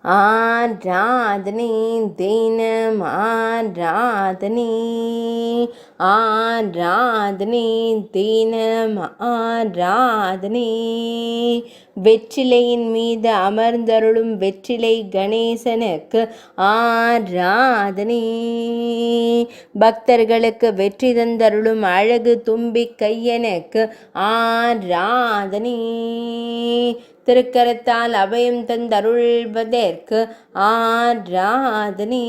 ஆராதனை தினம் ஆராதனை ஆராதனை தினம் ஆராதனை வெற்றிலையின் மீது அமர்ந்தருளும் வெற்றிலை கணேசனுக்கு ஆராதனை பக்தர்களுக்கு வெற்றி தந்தருளும் அழகு தும்பி கையனுக்கு ஆராதனை திருக்கரத்தால் அபயம் தந்தருள்வதற்கு ஆராதனை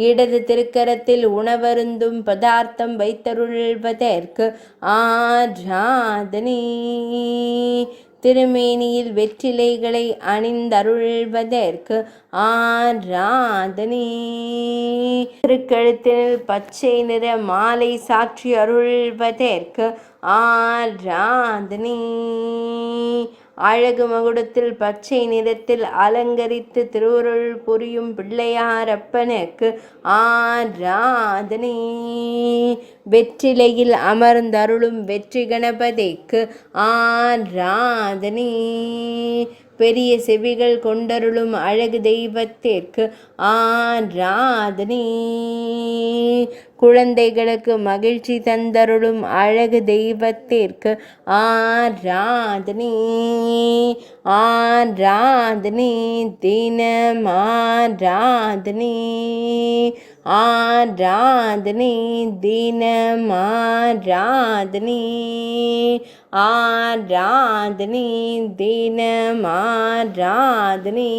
இடது திருக்கரத்தில் உணவருந்தும் பதார்த்தம் வைத்தருள்வதற்கு ஆராதனை திருமேனியில் வெற்றிலைகளை அணிந்தருள்வதற்கு ஆராதனை திருக்கழுத்தில் பச்சை நிற மாலை சாற்றி அருள்வதற்கு ஆராதனை அழகு மகுடத்தில் பச்சை நிறத்தில் அலங்கரித்து திருவருள் புரியும் பிள்ளையாரப்பனுக்கு ஆராதனை வெற்றிலையில் அமர்ந்தருளும் வெற்றி கணபதிக்கு ஆராதனை பெரிய செவிகள் கொண்டருளும் அழகு தெய்வத்திற்கு ஆராதனை குழந்தைகளுக்கு மகிழ்ச்சி தந்தருளும் அழகு தெய்வத்திற்கு ஆராதனை ஆராதனை தினம் ஆராதனை ஆராதனை தினம் ஆராதனை ஆராதனை தினம் ஆராதனை